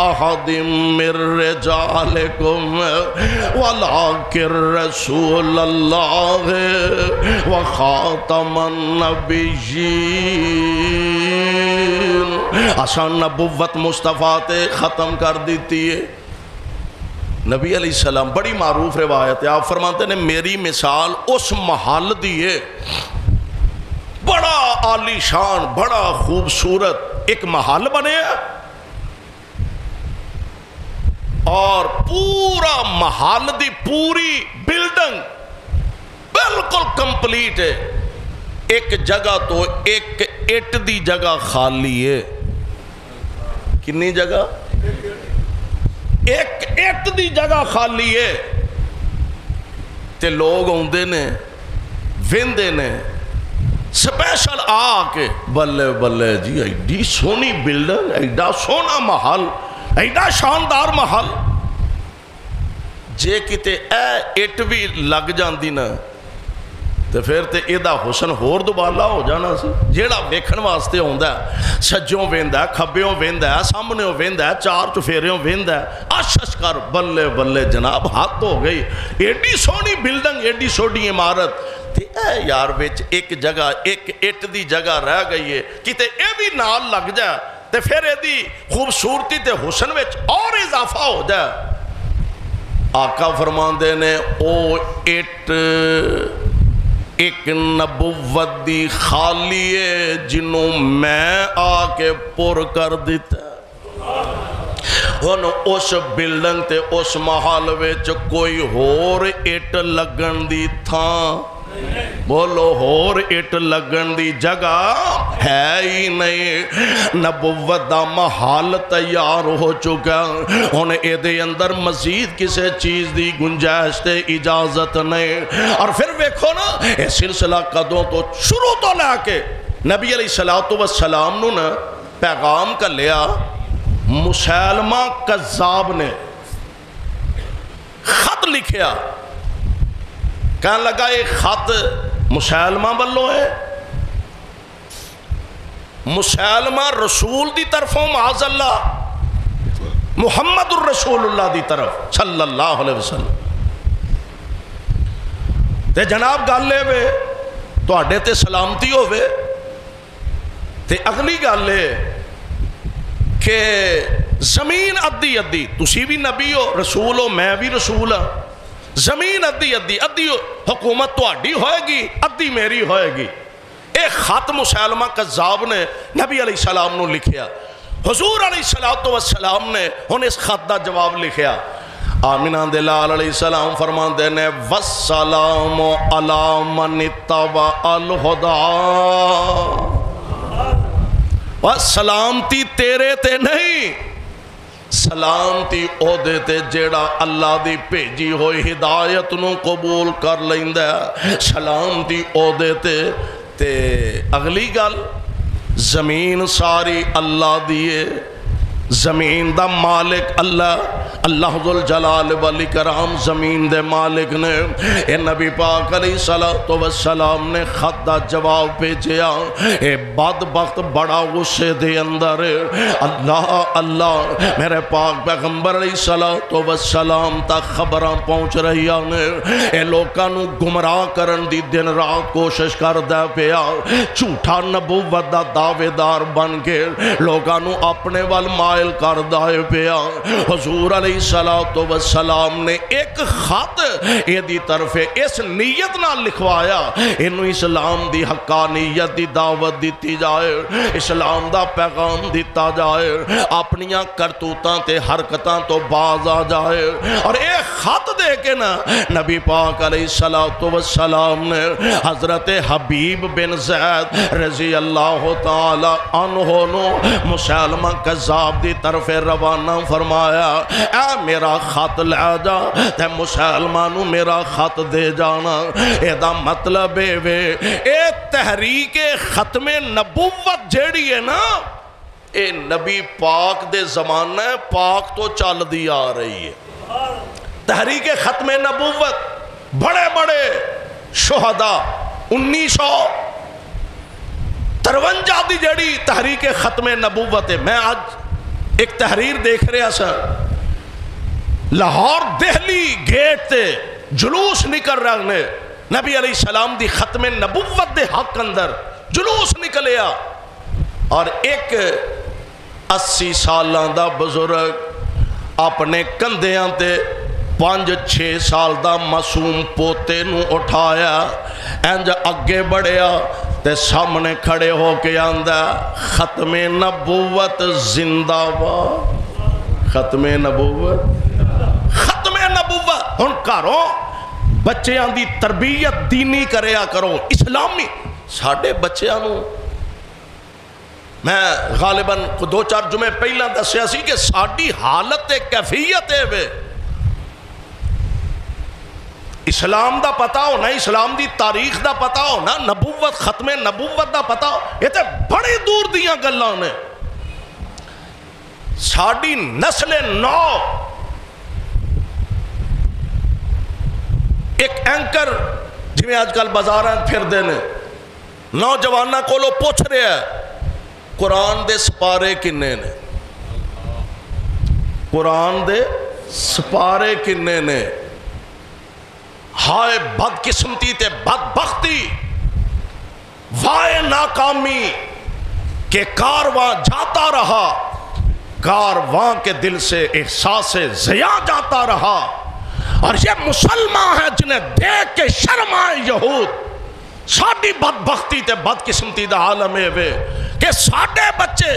احد من رجالکم ولکن رسول اللہ وخاتم النبیین۔ آسان نبوت مصطفیٰ تے ختم کر دیتی ہے۔ نبی علیہ السلام بڑی معروف روایت ہے، آپ فرماتے ہیں میری مثال اس محل دیئے، بڑا عالی شان بڑا خوبصورت ایک محل بنے ہے، اور پورا محل دی پوری بلڈنگ بالکل کمپلیٹ ہے، ایک جگہ تو ایک اٹ دی جگہ خالی ہے۔ کنی جگہ؟ ایک اٹ دی جگہ خالی ہے، تے لوگ ہوندے نے ویندے نے سپیشل آ کے بلے بلے جی ایڈی سونی بلڈنگ، ایڈا سونا محل، ایڈا شاندار محل، جے کتے اے اٹ بھی لگ جاندی نا تے پھر تے ایدہ حسن ہور دوبالا ہو جانا سی۔ جیڑا ویکھن واسطے ہوندہ ہے سجوں ویندہ ہے، کھبیوں ویندہ ہے، سامنےوں ویندہ ہے، چار چفیریوں ویندہ ہے، اشش کر بلے بلے جناب ہاتھ ہو گئی، ایڈی سونی بلڈنگ، ایڈی سونی عمارت، تے اے یار ویچ ایک جگہ ایک اٹ دی جگہ رہ گئی ہے، کتے اے بھی نال لگ جائے تے پھر ایدی خوبصورتی تے حسن ویچ اور اضافہ ہو جائے۔ آقا فرماندے نے او اٹ ایک نبوت دی خالی ہے جنہوں میں آ کے پر کر دیتا ہے۔ اس بلڈنگ تے اس محل وچ کوئی ہور اٹ لگن دی تھاں، بولو ہور اٹ لگن دی جگہ ہے ہی نہیں، نبوت دا محل تیار ہو چکا، انہیں اے دے اندر مزید کسے چیز دی گنجائش تے اجازت نہیں۔ اور پھر ویکھو نا اے سلسلہ قدوں تو شروع تو لے کے نبی علیہ السلام نو نا پیغام کا لیا، مسیلمہ کذاب نے خط لکھیا، کہنے لگا ایک خط مسیلمہ بلو ہے، مسیلمہ رسول دی طرفوں معاذ اللہ، محمد الرسول اللہ دی طرف صلی اللہ علیہ وسلم، تے جناب گالے وے تو اڈے تے سلامتی ہوئے، تے اگلی گالے کہ زمین ادھی ادھی، تسی بھی نبی ہو رسول ہو میں بھی رسول ہوں، زمین ادھی ادھی، ادھی حکومت تو اڈی ہوئے گی ادھی میری ہوئے گی۔ ایک خط مسیلمہ کذاب نے نبی علیہ السلام نے لکھیا، حضور علیہ السلام نے انہیں اس خط دا جواب لکھیا۔ آمینہ دلال علیہ السلام فرمان دینے والسلام علی من اتبع الہدی، سلامتی تیرے تے نہیں، سلامتی او دیتے جیڑا اللہ دی بھیجی ہوئی ہدایت نو قبول کر لیندہ، سلامتی او دیتے تے اگلی گل زمین ساری اللہ دیئے، زمین دا مالک اللہ، اللہ ذو الجلال والاکرام زمین دے مالک نے اے نبی پاک علیہ السلام نے خط دا جواب بھیجیا، اے بدبخت بڑا غصے دے اندر، اللہ اللہ میرے پاک پیغمبر علیہ السلام تک خبراں پہنچ رہی نے، اے لوکاں نو گمراہ کرن دی دن رات کوشش کردا پیا، جھوٹا نبوت دا دعوے دار بن کے لوکاں نو اپنے وال مائل کردا پیا۔ حضور علیہ السلام نے ایک خط یہ دی طرف اس نیت نہ لکھوایا انہوں اسلام دی حقانیت دی دعوت دیتی جائے، اسلام دا پیغام دیتا جائے، اپنیاں کرتوتاں تے حرکتاں تو باز آ جائے۔ اور ایک خط دے کے نا نبی پاک علیہ السلام نے حضرت حبیب بن زید رضی اللہ تعالی عنہ نو مسلمہ کذاب دی طرف روانہ فرمایا، اے میرا خط لے جا تے مسلمانوں میرا خط دے جانا۔ اے دا مطلب اے تحریک ختم نبوت جیڑی ہے نا، اے نبی پاک دے زمانہ پاک تو چل دی آ رہی ہے۔ تحریک ختم نبوت بڑے بڑے شہداء 1953 دی جڑی تحریک ختم نبوت ہے۔ میں آج ایک تحریر دیکھ رہا سا، لاہور دہلی گیٹ تے جلوس نکل رہا نے نبی علیہ السلام دی ختم نبوت دے حق اندر جلوس نکلیا، اور ایک 80 سالاں دا بزرگ اپنے کندھیاں تے 5-6 سال دا معصوم پوتے نو اٹھایا، انج اگے بڑھیا تے سامنے کھڑے ہو کے آندا ختم نبوت زندہ باد، ختم نبوت، ختم نبوت۔ ہن کرو بچیاں دی تربیت دینی کریا کرو، اسلامی۔ ساڈے بچیاں نو میں غالباً 2-4 جمعے پہلا دسیا سی کہ ساڈی حالت کیفیت ہے وے، اسلام دا پتہ ہونا، اسلام دی تاریخ دا پتہ ہونا، نبوت ختم نبوت دا پتہ ہو، یہ تے بڑے دور دیاں گلاں نے۔ ساڈی نسل نو ایک اینکر جویں آج کل بازاراں پھر دے نے، نوجواناں کولوں پوچھ رہے ہیں قرآن دے سپارے کنے نے، قرآن دے سپارے کنے نے؟ ہائے بدقسمتی تے بدبختی، وائے ناکامی کہ کارواں جاتا رہا، کارواں کے دل سے احساس ضیاء جاتا رہا، اور یہ مسلمان ہے جنہیں دیکھ کے شرم آئے یہود۔ ساڑی بدبختی تے بدقسمتی دا عالم ہے کہ ساڑے بچے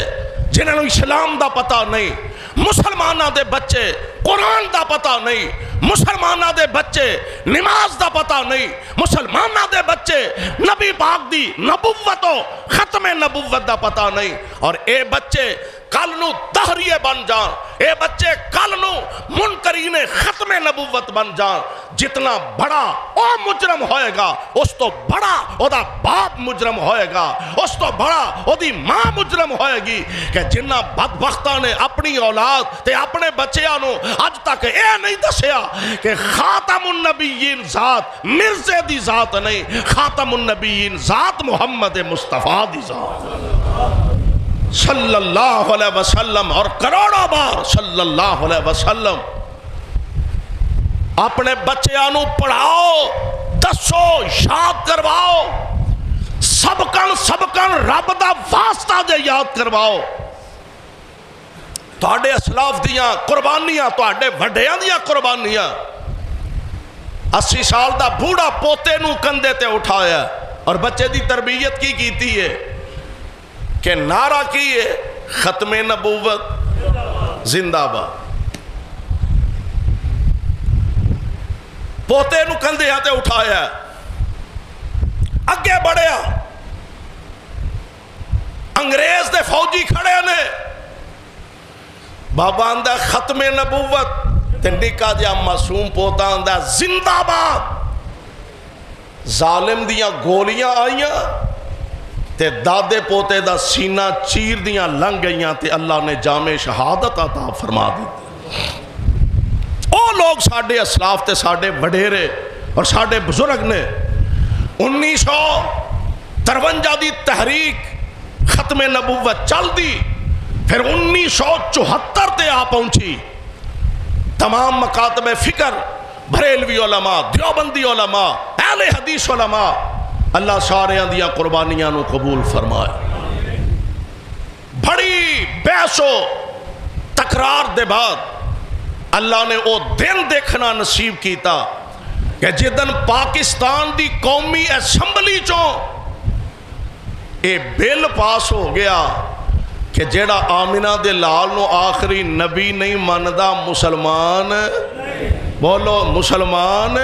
جنہوں اسلام دا پتہ نہیں، مسلمانہ دے بچے قرآن دا پتہ نہیں، مسلمانہ دے بچے نماز دا پتہ نہیں، مسلمانہ دے بچے نبی پاک دی نبوت و ختم نبوت دا پتہ نہیں، اور اے بچے کل نو دہریے بن جان، اے بچے کل نو منکرین ختم نبوت بن جان۔ جتنا بڑا او مجرم ہوئے گا اس تو بڑا او دا باپ مجرم ہوئے گا، اس تو بڑا او دی ماں مجرم ہوئے گی کہ جنہ بدبختہ نے اپنی اولاد تے اپنے بچیاں نو آج تک اے نہیں دسیا کہ خاتم النبیین ذات مرزے دی ذات نہیں، خاتم النبیین ذات محمد مصطفیٰ دی ذات صلی اللہ علیہ وسلم، اور کروڑوں بار صلی اللہ علیہ وسلم۔ اپنے بچیاں پڑھاؤ، دسو، یاد کرواؤ، سبکن رب دا واسطہ دے یاد کرواؤ۔ تواڈے اسلاف دیاں قربانیاں، تواڈے وڈیاں دیاں قربانیاں۔ 80 سال دا بوڑھا پوتے نو کندھے تے اٹھایا، اور بچے دی تربیت کی کیتی ہے کہ نعرہ کیے ختم نبوت زندہ باد۔ پوتے نو کندھے ہاتھے اٹھایا، اگے بڑھیا، انگریز دے فوجی کھڑے نے، بابا اندہ ختم نبوت، تے نکا جا معصوم پوتا اندہ زندہ باد۔ ظالم دیاں گولیاں آئیاں تے دادے پوتے دا سینہ چیر دیاں لنگ گئیاں تے اللہ نے جامع شہادت عطا فرما دی۔ لوگ ساڑھے اسلاف تے ساڑھے وڈیرے اور ساڑھے بزرگ نے 1953 دی تحریک ختم نبوت چل دی، پھر 1974 تے آ پہنچی۔ تمام مکاتب فکر، بریلوی علماء، دیوبندی علماء، اہل حدیث علماء، اللہ سارے اندیاں قربانیاں نو قبول فرمائے۔ بڑی بحث و تکرار دے بعد اللہ نے او دن دیکھنا نصیب کیتا کہ جدن پاکستان دی قومی اسمبلی چوں اے بل پاس ہو گیا کہ جیڑا آمینہ دے لال نو آخری نبی نہیں ماندا مسلمان، بولو مسلمان،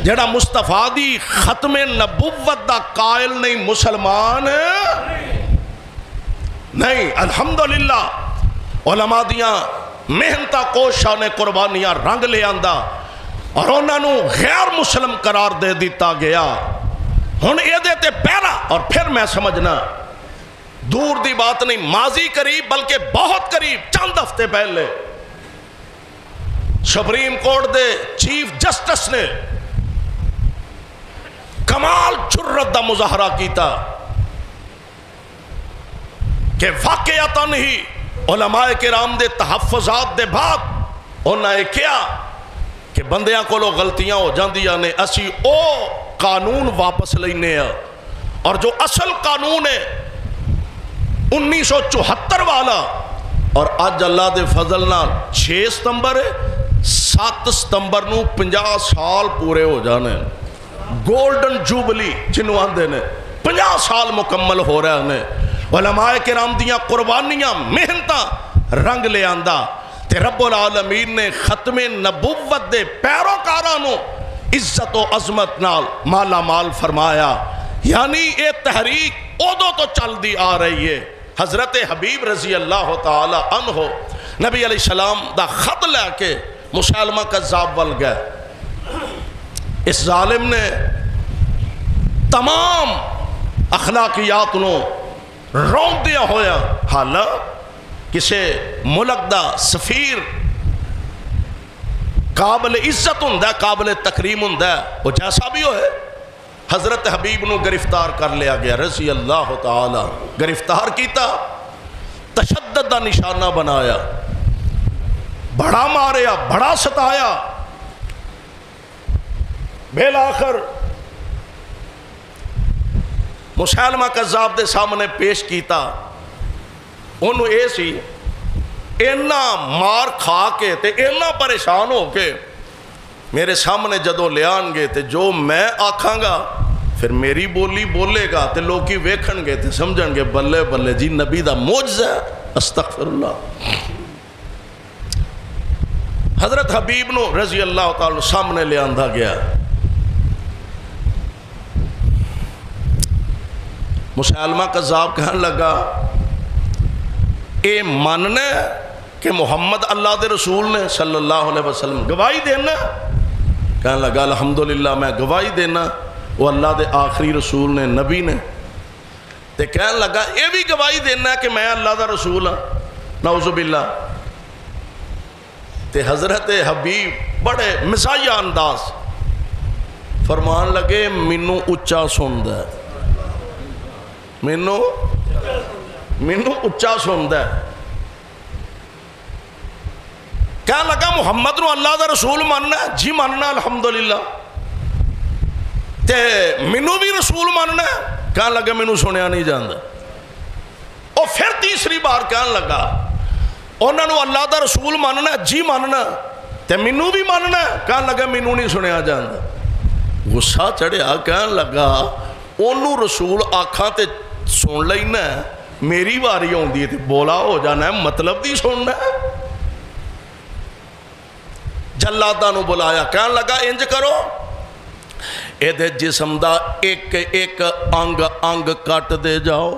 جیڑا مصطفیٰ دی ختم نبوت دا قائل نہیں مسلمان نہیں۔ الحمدللہ علماء دیاں محنتہ کوشاں نے قربانیاں رنگ لے آندا اور انہاں نو غیر مسلم قرار دے دیتا گیا۔ ہن اے دیتے پہلا، اور پھر میں سمجھنا دور دی بات نہیں، ماضی قریب بلکہ بہت قریب، چند ہفتے پہلے سپریم کورٹ دے چیف جسٹس نے کمال جرت دا مظاہرہ کیتا کہ واقعتاً ہی علماء کرام دے تحفظات دے بعد انہاں نے کیا کہ بندیاں کو لوگ غلطیاں ہو جاندیاں نے، اسی او قانون واپس لینے ہیں، اور جو اصل قانون ہے 1974 والا، اور آج اللہ دے فضل نال 6 ستمبر ہے، 7 ستمبر نو 50 سال پورے ہو جانے، گولڈن جوبلی جنہوں آندے نے 50 سال مکمل ہو رہے ہیں۔ علماء کرام دیاں قربانیاں محنتاں رنگ لے آندہ تے رب العالمین نے ختم نبوت دے پیروکارانوں عزت و عظمت نال مالا مال فرمایا۔ یعنی اے تحریک اودو تو چل دی آ رہی ہے۔ حضرت حبیب رضی اللہ تعالی عنہ نبی علیہ السلام دا خط لے کے مسلمہ کذاب ول گئے۔ اس ظالم نے تمام اخلاقیات نو روک دیا ہویا، حالا کسے ملک دا سفیر قابل عزت ہندہ، قابل تکریم ہندہ، وہ جیسا بھی ہوئے حضرت حبیب نو گرفتار کر لیا گیا رضی اللہ تعالی، گرفتار کیتا، تشدد دا نشانہ بنایا، بڑا ماریا، بڑا ستایا، بالآخر مسلمہ کذاب دے سامنے پیش کیتا۔ انہوں اے سی اینا مار کھا کے تے اینا پریشان ہو کے میرے سامنے جدو لے آن گے تے جو میں آکھاں گا پھر میری بولی بولے گا تے لوگ کی ویکھن گے تے سمجھن گے بلے بلے جی نبی دا معجزہ ہے، استغفر اللہ۔ حضرت حبیب نو رضی اللہ تعالی سامنے لے آندھا گیا، مسلمہ کذاب کہنے لگا اے ماننا کہ محمد اللہ دے رسول نے صلی اللہ علیہ وسلم گواہی دینا؟ کہنے لگا الحمدللہ میں گواہی دینا وہ اللہ دے آخری رسول نے، نبی نے۔ تے کہنے لگا اے بھی گواہی دینا کہ میں اللہ دا رسول ہاں، نعوذ باللہ۔ تے حضرت حبیب بڑے مزاحیہ انداز فرمان لگے مینوں اچا سن دے، مینوں اچا سن دے۔ کہنے لگا محمد نو اللہ دا رسول ماننا؟ جی ماننا الحمدللہ۔ تے مینوں بھی رسول ماننا؟ کہنے لگا مینوں سنیا نہیں جاندا۔ اور پھر تیسری بار کہنے لگا انہوں نے اللہ دا رسول ماننا؟ جی ماننا۔ تے مینوں بھی ماننا؟ کہنے لگا مینوں نہیں سنیا جاندا۔ غصہ چڑھیا، کہنے لگا انہوں رسول آکھاں تے سن لینا، میری واری ہوندی ہے تے بولا ہو جانا ہے، مطلب دی سننا ہے۔ جلادہ نو بلایا، کہنے لگا انج کرو اے دے جسم دا ایک ایک انگ انگ کٹ دے جاؤ،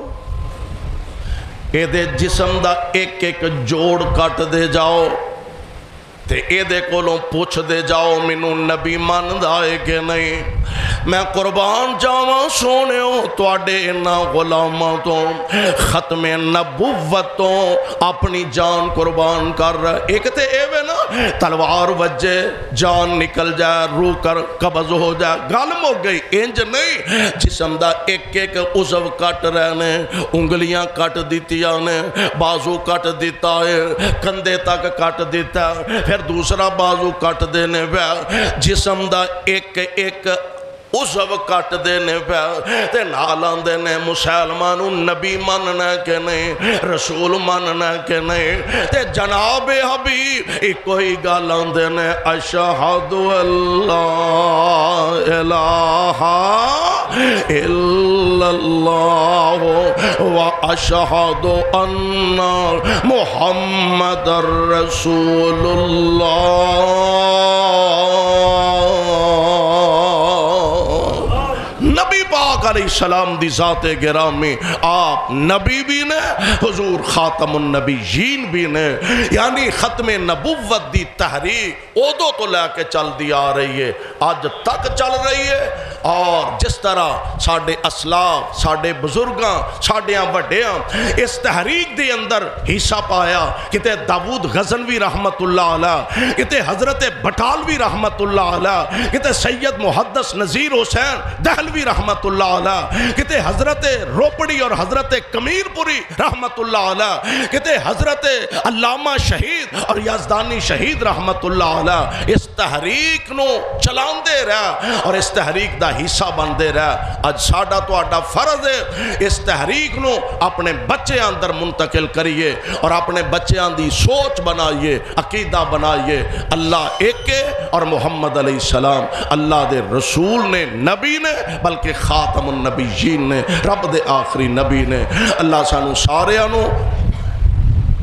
اے دے جسم دا ایک ایک جوڑ کٹ دے جاؤ، تے اے دے کولوں پوچھ دے جاؤ مینوں نبی مندا ہے کہ نہیں. میں قربان جاواں سونےو تواڈے انہاں غلاماں تو ختم نبوت تو اپنی جان قربان کر رہا. ایک تے اے وے نا تلوار وجے جان نکل جائے روح کر قبض ہو جائے گل ہو گئی. انج نہیں، جسم دا ایک ایک عضو کٹ رہنے، انگلیاں کٹ دیتیاں نے، بازو کٹ دیتا ہے، کندھے تک کٹ دیتا ہے، پھر دوسرا بازو کٹ دینے پہ جسم دا ایک ایک عضو کٹ دینے پہ تے نالان دینے مسلمانوں نبی مننا کہ نہیں، رسول مننا کہ نہیں. تے جناب حبیب ایک کوئی گالان دینے اشہد اللہ الہ الا اللہ و اشہد ان محمد رسول اللہ. نبی پاک علیہ السلام دی ذات گرامی آپ نبی بھی نے، حضور خاتم النبیین بھی نے. یعنی ختم نبوت دی تحریک اودو تو لے کے چل دی آ رہی ہے، آج تک چل رہی ہے. اور جس طرح ساڑھے اسلاف، ساڑھے بزرگاں، ساڑھیاں وڈیاں اس تحریک دے اندر حصہ پایا، کتے داود غزنوی رحمت اللہ علیہ، کتے حضرت بٹالوی رحمت اللہ علیہ، کتے سید محدث نذیر حسین دہلوی رحمت اللہ علیہ، کتے حضرت روپڑی اور حضرت کمیر پوری رحمت اللہ علیہ، کتے حضرت علامہ شہید اور یزدانی شہید رحمت اللہ علیہ اس تحریک نو چلان دے رہا اور اس تحریک دا حصہ بن دے رہا. آج ساڑھا تو آڑھا فرض ہے اس تحریک نو اپنے بچے اندر منتقل کریے اور اپنے بچے اندی سوچ بنائیے، عقیدہ بنائیے. اللہ ایک ہے اور محمد علیہ السلام اللہ دے رسول نے، نبی نے، بلکہ خاتم النبیین نے، رب دے آخری نبی نے. اللہ سانو سارے انو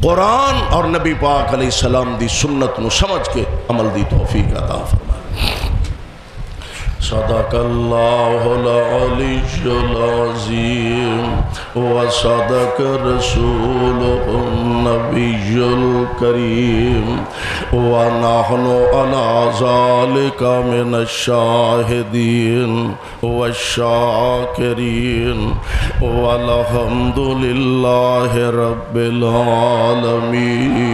قرآن اور نبی پاک علیہ السلام دی سنت نو سمجھ کے عمل دی توفیق عطا فرمائے. صدق اللہ العلی العظیم وصدق رسوله النبی الکریم ونحن على ذلك من الشاہدین والشاکرین والحمد للہ رب العالمین.